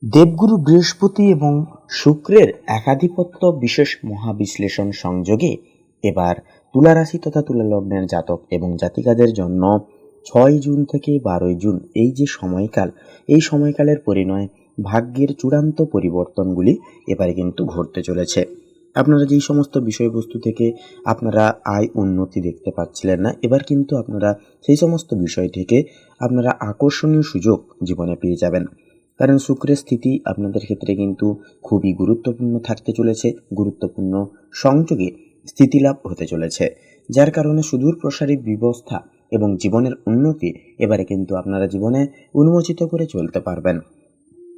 দেবগুরু বৃহস্পতি এবং শুক্রের একাধিপত্য বিশেষ মহাবিশ্লেষণ সংযোগে এবার তুলা রাশি তথা তুলা লগ্নের জাতক এবং জাতিকাদের জন্য 6 জুন থেকে 12 জুন এই যে সময়কাল, এই সময়কালের পরিণয় ভাগ্যের চূড়ান্ত পরিবর্তনগুলি এবারে কিন্তু ঘটতে চলেছে। আপনারা যেই সমস্ত বিষয়বস্তু থেকে আপনারা আয় উন্নতি দেখতে পাচ্ছিলেন না, এবার কিন্তু আপনারা সেই সমস্ত বিষয় থেকে আপনারা আকর্ষণীয় সুযোগ জীবনে পেয়ে যাবেন। কারণ শুক্রের স্থিতি আপনাদের ক্ষেত্রে কিন্তু খুবই গুরুত্বপূর্ণ থাকতে চলেছে, গুরুত্বপূর্ণ সংযোগে স্থিতিলাভ হতে চলেছে, যার কারণে সুদূর প্রসারী ব্যবস্থা এবং জীবনের উন্নতি এবারে কিন্তু আপনারা জীবনে উন্মোচিত করে চলতে পারবেন।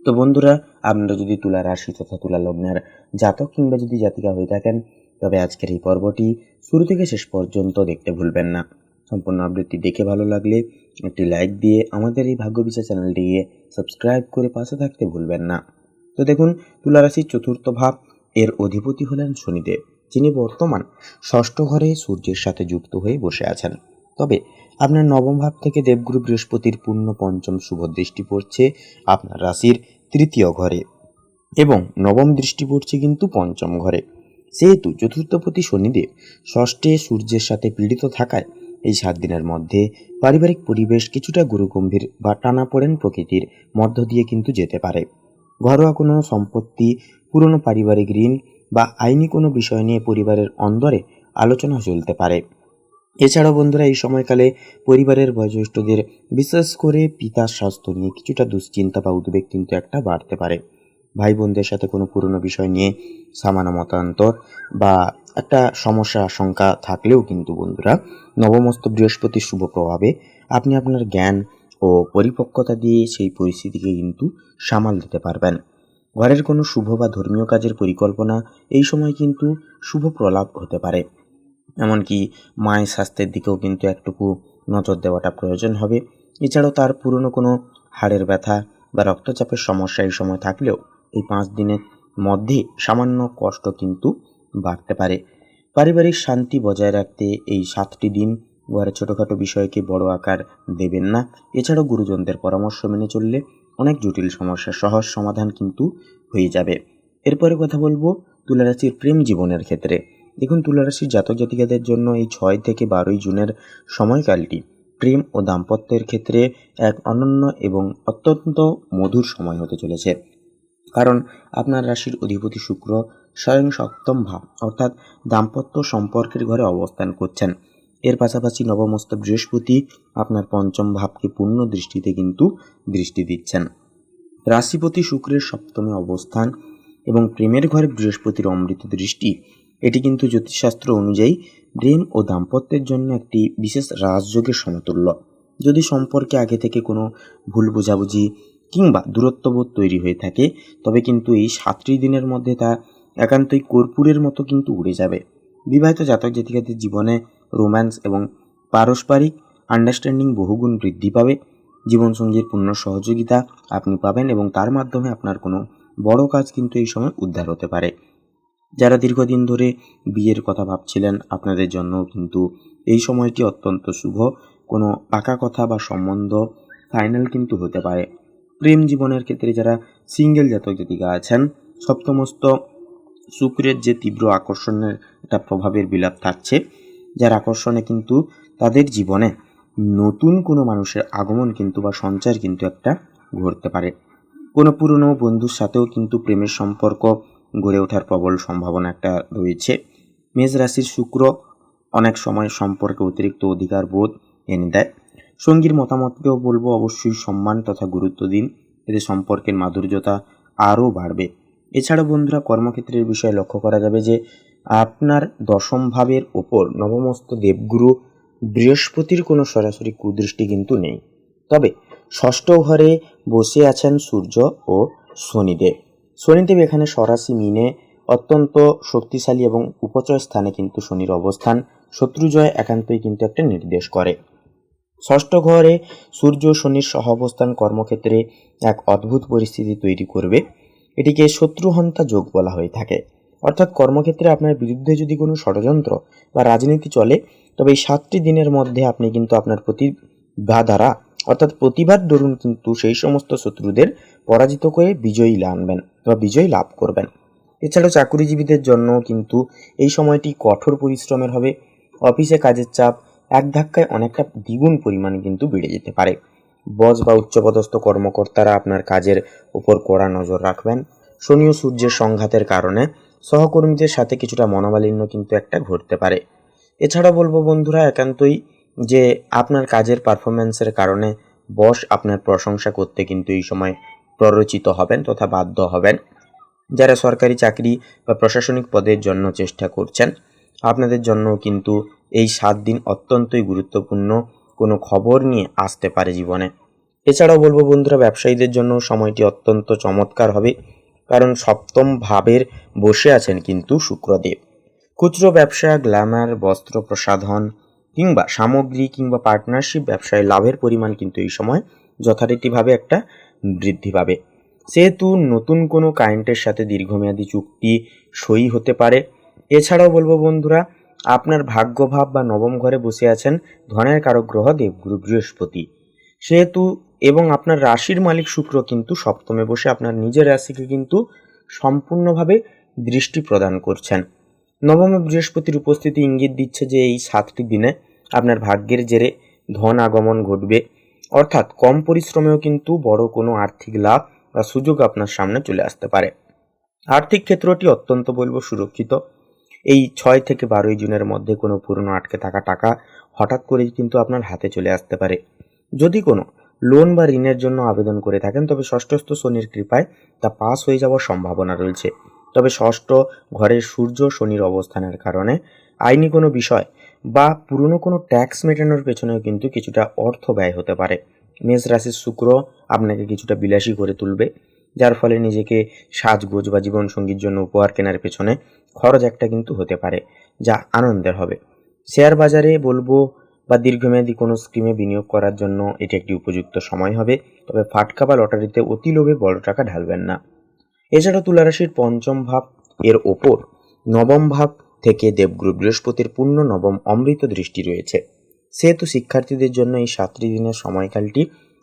তো বন্ধুরা, আপনারা যদি তুলা রাশি তথা তুলা লগ্নের জাতক কিংবা যদি জাতিকা হয়ে থাকেন, তবে আজকের এই পর্বটি শুরু থেকে শেষ পর্যন্ত দেখতে ভুলবেন না। সম্পূর্ণ আপডেটটি দেখে ভালো লাগলে একটি লাইক দিয়ে আমাদের এই ভাগ্যবিচার চ্যানেলটিকে সাবস্ক্রাইব করে পাশে থাকতে ভুলবেন না। তো দেখুন, তুলা রাশির চতুর্থ ভাব এর অধিপতি হলেন শনিদেব, যিনি বর্তমান ষষ্ঠ ঘরে সূর্যের সাথে যুক্ত হয়ে বসে আছেন। তবে আপনার নবম ভাব থেকে দেবগুরু বৃহস্পতির পূর্ণ পঞ্চম শুভ দৃষ্টি পড়ছে আপনার রাশির তৃতীয় ঘরে এবং নবম দৃষ্টি পড়ছে কিন্তু পঞ্চম ঘরে। সেহেতু চতুর্থপতি শনিদেব ষষ্ঠে সূর্যের সাথে পীড়িত থাকায় এই 7 দিনের মধ্যে পারিবারিক পরিবেশ কিছুটা গুরুগম্ভীর বা টানাপোড়েন প্রকৃতির মধ্য দিয়ে কিন্তু যেতে পারে। ঘরোয়া কোনো সম্পত্তি, পুরনো পারিবারিক ঋণ বা আইনি কোনো বিষয় নিয়ে পরিবারের অন্দরে আলোচনা চলতে পারে। এছাড়াও বন্ধুরা, এই সময়কালে পরিবারের বয়োজ্যেষ্ঠদের বিশেষ করে পিতার স্বাস্থ্য নিয়ে কিছুটা দুশ্চিন্তা বা উদ্বেগ কিন্তু একটা বাড়তে পারে। ভাই বোনদের সাথে কোনো পুরনো বিষয় নিয়ে সামান্য মতান্তর বা একটা সমস্যা আশঙ্কা থাকলেও কিন্তু বন্ধুরা, নবমস্ত বৃহস্পতির শুভ প্রভাবে আপনি আপনার জ্ঞান ও পরিপক্কতা দিয়ে সেই পরিস্থিতিকে কিন্তু সামাল দিতে পারবেন। ঘরের কোনো শুভ বা ধর্মীয় কাজের পরিকল্পনা এই সময় কিন্তু শুভ প্রলাপ হতে পারে। এমনকি মায়ের স্বাস্থ্যের দিকেও কিন্তু একটুকু নজর দেওয়াটা প্রয়োজন হবে। এছাড়াও তার পুরনো কোনো হাড়ের ব্যথা বা রক্তচাপের সমস্যা এই সময় থাকলেও এই 5 দিনের মধ্যে সামান্য কষ্ট কিন্তু বাড়তে পারে। পারিবারিক শান্তি বজায় রাখতে এই 7টি দিন ঘরে ছোটোখাটো বিষয়কে বড় আকার দেবেন না। এছাড়াও গুরুজনদের পরামর্শ মেনে চললে অনেক জটিল সমস্যার সহজ সমাধান কিন্তু হয়ে যাবে। এরপরে কথা বলবো তুলারাশির প্রেম জীবনের ক্ষেত্রে। দেখুন, তুলারাশির জাতক জাতিকাদের জন্য এই 6 থেকে 12 জুনের সময়কালটি প্রেম ও দাম্পত্যের ক্ষেত্রে এক অনন্য এবং অত্যন্ত মধুর সময় হতে চলেছে। কারণ আপনার রাশির অধিপতি শুক্র স্বয়ং সপ্তম ভাব অর্থাৎ দাম্পত্য সম্পর্কের ঘরে অবস্থান করছেন। এর পাশাপাশি নবমস্ত বৃহস্পতি আপনার পঞ্চম ভাবকে পূর্ণ দৃষ্টিতে কিন্তু দৃষ্টি দিচ্ছেন। রাশিপতি শুক্রের সপ্তমে অবস্থান এবং প্রেমের ঘরে বৃহস্পতির অমৃত দৃষ্টি, এটি কিন্তু জ্যোতিষশাস্ত্র অনুযায়ী প্রেম ও দাম্পত্যের জন্য একটি বিশেষ রাজযোগের সমতুল্য। যদি সম্পর্কে আগে থেকে কোনো ভুল বোঝাবুঝি কিংবা দূরত্ববোধ তৈরি হয়ে থাকে, তবে কিন্তু এই 7টি দিনের মধ্যে তা একান্তই কর্পূরের মতো কিন্তু উড়ে যাবে। বিবাহিত জাতক জাতিকাদের জীবনে রোম্যান্স এবং পারস্পরিক আন্ডারস্ট্যান্ডিং বহুগুণ বৃদ্ধি পাবে। জীবনসঙ্গীর পূর্ণ সহযোগিতা আপনি পাবেন এবং তার মাধ্যমে আপনার কোনো বড় কাজ কিন্তু এই সময় উদ্ধার হতে পারে। যারা দীর্ঘদিন ধরে বিয়ের কথা ভাবছিলেন, আপনাদের জন্যও কিন্তু এই সময়টি অত্যন্ত শুভ। কোনো পাকা কথা বা সম্বন্ধ ফাইনাল কিন্তু হতে পারে। প্রেম জীবনের ক্ষেত্রে যারা সিঙ্গেল জাতক জাতিকা আছেন, সপ্তমস্ত শুক্রের যে তীব্র আকর্ষণের একটা প্রভাবের বিলাপ থাকছে, যার আকর্ষণে কিন্তু তাদের জীবনে নতুন কোনো মানুষের আগমন কিন্তু বা সঞ্চার কিন্তু একটা ঘটতে পারে। কোনো পুরনো বন্ধুর সাথেও কিন্তু প্রেমের সম্পর্ক গড়ে ওঠার প্রবল সম্ভাবনা একটা রয়েছে। মেষ রাশির শুক্র অনেক সময় সম্পর্কে অতিরিক্ত অধিকার বোধ এনে দেয়। সঙ্গীর মতামতকেও বলবো অবশ্যই সম্মান তথা গুরুত্ব দিন, এতে সম্পর্কের মাধুর্যতা আরও বাড়বে। এছাড়া বন্ধুরা, কর্মক্ষেত্রের বিষয়ে লক্ষ্য করা যাবে যে আপনার দশম ভাবের ওপর নবমস্ত দেবগুরু বৃহস্পতির কোনো সরাসরি কুদৃষ্টি কিন্তু নেই। তবে ষষ্ঠ ঘরে বসে আছেন সূর্য ও শনিদেব। শনিদেব এখানে স্বরাশি মিনে অত্যন্ত শক্তিশালী এবং উপচয় স্থানে কিন্তু শনির অবস্থান শত্রুজয় একান্তই কিন্তু একটা নির্দেশ করে। ষষ্ঠ ঘরে সূর্য শনির সহ অবস্থান কর্মক্ষেত্রে এক অদ্ভুত পরিস্থিতি তৈরি করবে। এটিকে শত্রুহন্তা যোগ বলা হয়ে থাকে। অর্থাৎ কর্মক্ষেত্রে আপনার বিরুদ্ধে যদি কোনো ষড়যন্ত্র বা রাজনীতি চলে, তবে এই 7টি দিনের মধ্যে আপনি কিন্তু আপনার প্রতিভা দ্বারা অর্থাৎ প্রতিভার দরুন কিন্তু সেই সমস্ত শত্রুদের পরাজিত করে বিজয়ী আনবেন বা বিজয় লাভ করবেন। এছাড়াও চাকুরিজীবীদের জন্য কিন্তু এই সময়টি কঠোর পরিশ্রমের হবে। অফিসে কাজের চাপ এক ধাক্কায় অনেকটা দ্বিগুণ পরিমাণে কিন্তু বেড়ে যেতে পারে। বস বা উচ্চপদস্থ কর্মকর্তারা আপনার কাজের উপর কড়া নজর রাখবেন। শনি ও সূর্যের সংঘাতের কারণে সহকর্মীদের সাথে কিছুটা মনোমালিন্য কিন্তু একটা ঘটতে পারে। এছাড়া বলবো বন্ধুরা, একান্তই যে আপনার কাজের পারফরমেন্সের কারণে বস আপনার প্রশংসা করতে কিন্তু এই সময় প্ররোচিত হবেন তথা বাধ্য হবেন। যারা সরকারি চাকরি বা প্রশাসনিক পদের জন্য চেষ্টা করছেন, আপনাদের জন্য কিন্তু এই 7 দিন অত্যন্তই গুরুত্বপূর্ণ কোনো খবর নিয়ে আসতে পারে জীবনে। এছাড়াও বলবো বন্ধুরা, ব্যবসায়ীদের জন্য সময়টি অত্যন্ত চমৎকার হবে, কারণ সপ্তম ভাবের বসে আছেন কিন্তু শুক্রদেব। খুচরো ব্যবসা, গ্ল্যামার, বস্ত্র প্রসাধন কিংবা সামগ্রী কিংবা পার্টনারশিপ ব্যবসায় লাভের পরিমাণ কিন্তু এই সময় যথারীতিভাবে একটা বৃদ্ধি পাবে। সেহেতু নতুন কোনো ক্লায়েন্টের সাথে দীর্ঘমেয়াদী চুক্তি সই হতে পারে। এছাড়াও বলবো বন্ধুরা, আপনার ভাগ্যভাব বা নবম ঘরে বসে আছেন ধনের কারক গ্রহ দেবগুরু বৃহস্পতি, সেহেতু এবং আপনার রাশির মালিক শুক্র কিন্তু সপ্তমে বসে আপনার নিজের রাশিকে কিন্তু সম্পূর্ণভাবে দৃষ্টি প্রদান করছেন। নবমে বৃহস্পতির উপস্থিতি ইঙ্গিত দিচ্ছে যে এই 7টি দিনে আপনার ভাগ্যের জেরে ধন আগমন ঘটবে, অর্থাৎ কম পরিশ্রমেও কিন্তু বড় কোনো আর্থিক লাভ বা সুযোগ আপনার সামনে চলে আসতে পারে। আর্থিক ক্ষেত্রটি অত্যন্ত বলবো সুরক্ষিত। এই 6 থেকে 12 জুনের মধ্যে কোনো পুরনো আটকে থাকা টাকা হঠাৎ করেই কিন্তু আপনার হাতে চলে আসতে পারে। যদি কোনো লোন বা ঋণের জন্য আবেদন করে থাকেন, তবে ষষ্ঠস্থ শনির কৃপায় তা পাস হয়ে যাওয়ার সম্ভাবনা রয়েছে। তবে ষষ্ঠ ঘরের সূর্য শনির অবস্থানের কারণে আইনি কোনো বিষয় বা পুরনো কোনো ট্যাক্স মেটানোর পেছনেও কিন্তু কিছুটা অর্থ ব্যয় হতে পারে। মেষ রাশির শুক্র আপনাকে কিছুটা বিলাসী করে তুলবে, যার ফলে নিজেকে সাজগোজ বা জীবনসঙ্গীর জন্য উপহার কেনার পেছনে খরচ একটা কিন্তু হতে পারে, যা আনন্দের হবে। শেয়ার বাজারে বলবো বা দীর্ঘমেয়াদী কোনো স্কিমে বিনিয়োগ করার জন্য এটি একটি উপযুক্ত সময় হবে, তবে ফাটকা বা লটারিতে অতি লোভে বড় টাকা ঢালবেন না। এছাড়া তুলারাশির পঞ্চম ভাব এর ওপর নবম ভাব থেকে দেবগুরু বৃহস্পতির পূর্ণ নবম অমৃত দৃষ্টি রয়েছে, সেহেতু শিক্ষার্থীদের জন্য এই 7টি দিনের সময়কালটি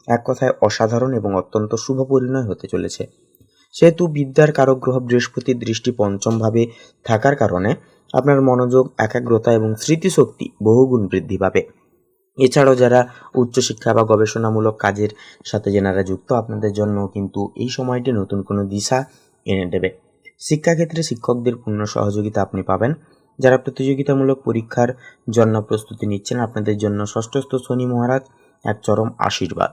এক কথায় অসাধারণ এবং অত্যন্ত শুভ পরিণয় হতে চলেছে। সেহেতু বিদ্যার কারক গ্রহ বৃহস্পতির দৃষ্টি পঞ্চম ভাবে থাকার কারণে আপনার মনোযোগ, একাগ্রতা এবং স্মৃতিশক্তি বহুগুণ বৃদ্ধি পাবে। এছাড়াও যারা উচ্চশিক্ষা বা গবেষণামূলক কাজের সাথে যেনারা যুক্ত, আপনাদের জন্য কিন্তু এই সময়টি নতুন কোনো দিশা এনে দেবে। শিক্ষাক্ষেত্রে শিক্ষকদের পূর্ণ সহযোগিতা আপনি পাবেন। যারা প্রতিযোগিতামূলক পরীক্ষার জন্য প্রস্তুতি নিচ্ছেন, আপনাদের জন্য ষষ্ঠস্থ শনি মহারাজ এক চরম আশীর্বাদ।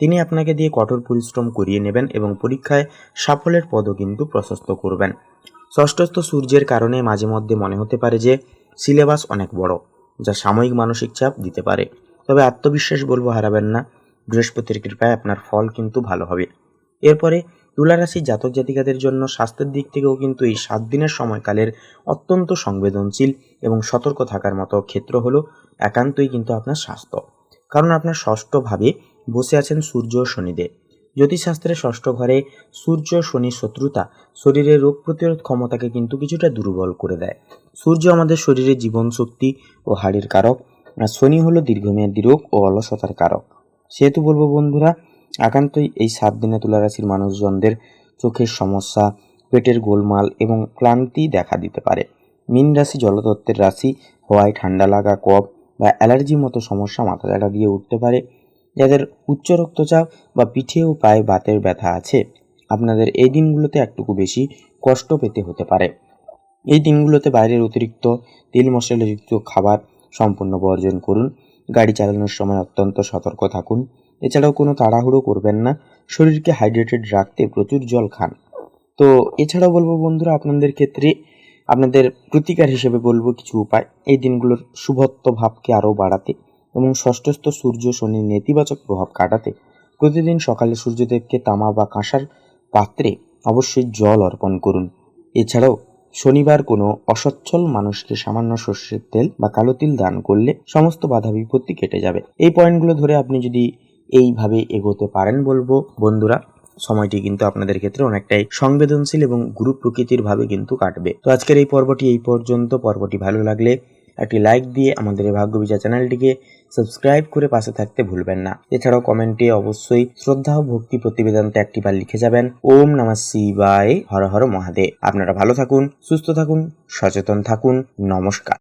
তিনি আপনাকে দিয়ে কঠোর পরিশ্রম করিয়ে নেবেন এবং পরীক্ষায় সাফল্যের পদও কিন্তু প্রশস্ত করবেন। ষষ্ঠস্থ সূর্যের কারণে মাঝে মধ্যে মনে হতে পারে যে সিলেবাস অনেক বড়, যা সাময়িক মানসিক চাপ দিতে পারে, তবে আত্মবিশ্বাস বলবো হারাবেন না। বৃহস্পতির কৃপায় আপনার ফল কিন্তু ভালো হবে। এরপরে তুলারাশির জাতক জাতিকাদের জন্য স্বাস্থ্যের দিক থেকেও কিন্তু এই 7 দিনের সময়কালের অত্যন্ত সংবেদনশীল এবং সতর্ক থাকার মতো ক্ষেত্র হলো একান্তই কিন্তু আপনার স্বাস্থ্য, কারণ আপনার ষষ্ঠ ভাবে বসে আছেন সূর্য ও শনিদেব। জ্যোতিষশাস্ত্রে ষষ্ঠ ঘরে সূর্য শনির শত্রুতা শরীরের রোগ প্রতিরোধ ক্ষমতাকে কিন্তু কিছুটা দুর্বল করে দেয়। সূর্য আমাদের শরীরের জীবন শক্তি ও হাড়ের কারক, আর শনি হলো দীর্ঘমেয়াদী রোগ ও অলসতার কারক। সেহেতু বলবো বন্ধুরা, একান্তই এই 7 দিনে তুলারাশির মানুষজনদের চোখের সমস্যা, পেটের গোলমাল এবং ক্লান্তি দেখা দিতে পারে। মীন রাশি জলতত্ত্বের রাশি হওয়ায় ঠান্ডা লাগা, কফ বা অ্যালার্জি মতো সমস্যা মাথা চাড়া দিয়ে উঠতে পারে। যাদের উচ্চ রক্তচাপ বা পিঠে ও পায়ে বাতের ব্যথা আছে, আপনাদের এই দিনগুলোতে একটুকু বেশি কষ্ট পেতে হতে পারে। এই দিনগুলোতে বাইরের অতিরিক্ত তেল মশলাযুক্ত খাবার সম্পূর্ণ বর্জন করুন। গাড়ি চালানোর সময় অত্যন্ত সতর্ক থাকুন। এছাড়াও কোনো তাড়াহুড়ো করবেন না। শরীরকে হাইড্রেটেড রাখতে প্রচুর জল খান। তো এছাড়াও বলবো বন্ধুরা, আপনাদের ক্ষেত্রে আপনাদের প্রতিকার হিসেবে বলবো কিছু উপায় এই দিনগুলোর শুভত্ব ভাবকে আরও বাড়াতে এবং ষষ্ঠস্থ সূর্য শনির নেতিবাচক প্রভাব কাটাতে প্রতিদিন সকালে সূর্যদেবকে তামা বা কাঁসার পাত্রে অবশ্যই জল অর্পণ করুন। এছাড়াও শনিবার কোনো অসচ্ছল মানুষকে সামান্য সর্ষের তেল বা কালো তিল দান করলে সমস্ত বাধা বিপত্তি কেটে যাবে। এই পয়েন্টগুলো ধরে আপনি যদি এইভাবে এগোতে পারেন, বলবো বন্ধুরা, সময়টি কিন্তু আপনাদের ক্ষেত্রে অনেকটাই সংবেদনশীল এবং গুরু প্রকৃতির ভাবে কিন্তু কাটবে। তো আজকের এই পর্বটি এই পর্যন্ত। পর্বটি ভালো লাগলে একটি লাইক দিয়ে আমাদের এই ভাগ্য বিচার চ্যানেলটিকে সাবস্ক্রাইব করে পাশে থাকতে ভুলবেন না। এছাড়াও কমেন্টে অবশ্যই শ্রদ্ধা ও ভক্তি প্রতিবেদনটা একটিবার লিখে যাবেন। ওম নমঃ শিবায়, হর হর মহাদেব। আপনারা ভালো থাকুন, সুস্থ থাকুন, সচেতন থাকুন। নমস্কার।